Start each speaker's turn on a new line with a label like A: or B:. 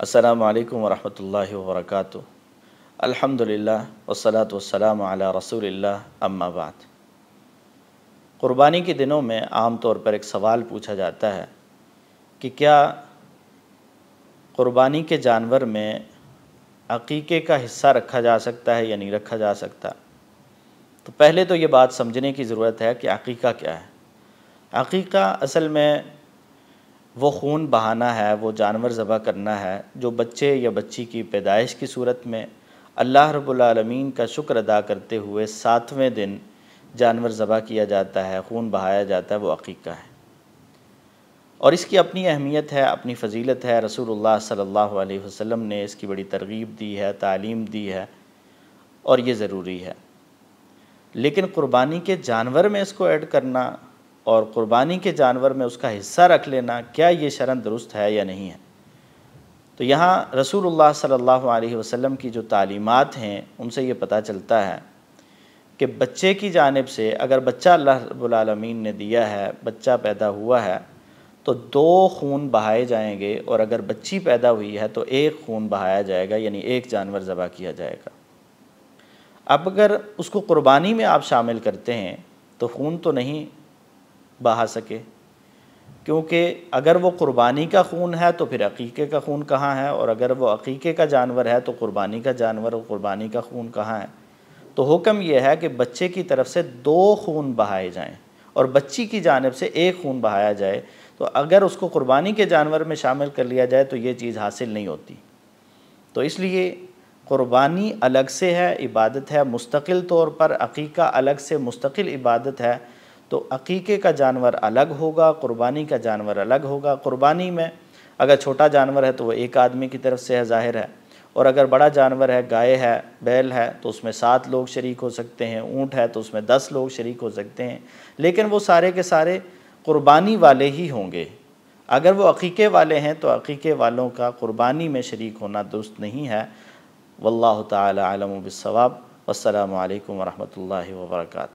A: अस्सलामु अलैकुम वरहमतुल्लाहि वबरकातुहू। अल्हम्दुलिल्लाह वस्सलातु वस्सलामु अला रसूलिल्लाह, अम्मा बाद। क़ुरबानी के दिनों में आम तौर पर एक सवाल पूछा जाता है कि क्या क़ुरबानी के जानवर में अक़ीक़े का हिस्सा रखा जा सकता है या नहीं रखा जा सकता। तो पहले तो ये बात समझने की ज़रूरत है कि अक़ीक़ा क्या है। अक़ीक़ा असल में वो खून बहाना है, वो जानवर ज़बह करना है जो बच्चे या बच्ची की पैदाइश की सूरत में अल्लाह रब्बुल आलमीन का शुक्र अदा करते हुए 7वें दिन जानवर ज़बह किया जाता है, खून बहाया जाता है, वो अक़ीक़ा है। और इसकी अपनी अहमियत है, अपनी फ़जीलत है। रसूलुल्लाह सल्लल्लाहु अलैहि वसल्लम ने इसकी बड़ी तरग़ीब दी है, तालीम दी है और ये ज़रूरी है। लेकिन क़ुरबानी के जानवर में इसको ऐड करना और क़ुरबानी के जानवर में उसका हिस्सा रख लेना, क्या ये शरअन दुरुस्त है या नहीं है। तो यहाँ रसूलुल्लाह सल्लल्लाहु अलैहि वसल्लम की जो तालीमात हैं उनसे ये पता चलता है कि बच्चे की जानिब से अगर बच्चा अल्लाह रब्बुल आलमीन ने दिया है, बच्चा पैदा हुआ है तो 2 खून बहाए जाएंगे और अगर बच्ची पैदा हुई है तो 1 खून बहाया जाएगा, यानी 1 जानवर ज़बह किया जाएगा। अब अगर उसको क़ुरबानी में आप शामिल करते हैं तो खून तो नहीं बहा सके, क्योंकि अगर वो क़ुरबानी का खून है तो फिर अक़ीक़े का खून कहाँ है, और अगर वो अक़ीक़े का जानवर है तो क़ुरबानी का जानवर और क़ुरबानी का खून कहाँ है। तो हुक्म यह है कि बच्चे की तरफ से 2 खून बहाए जाएं और बच्ची की जानिब से 1 खून बहाया जाए। तो अगर उसको क़ुरबानी के जानवर में शामिल कर लिया जाए तो ये चीज़ हासिल नहीं होती। तो इसलिए क़ुरबानी अलग से है, इबादत है मुस्तकिल तौर पर, अक़ीक़ा अलग से मुस्तकिल इबादत है। तो अक़ीक़े का जानवर अलग होगा, क़ुरबानी का जानवर अलग होगा। क़ुरबानी में अगर छोटा जानवर है तो वो 1 आदमी की तरफ से है, ज़ाहिर है, और अगर बड़ा जानवर है, गाय है, बैल है, तो उसमें 7 लोग शरीक हो सकते हैं, ऊँट है तो उसमें 10 लोग शरीक हो सकते हैं। लेकिन वो सारे के सारे क़ुरबानी वाले ही होंगे। अगर वो अक़ीक़े वाले हैं तो अक़ीक़े वालों का क़ुरबानी में शरीक होना दुरुस्त नहीं है। वल्लाहु ताला आलम बिस्सवाब। वस्सलामु अलैकुम वरहमतुल्लाहि वबरकातुहू।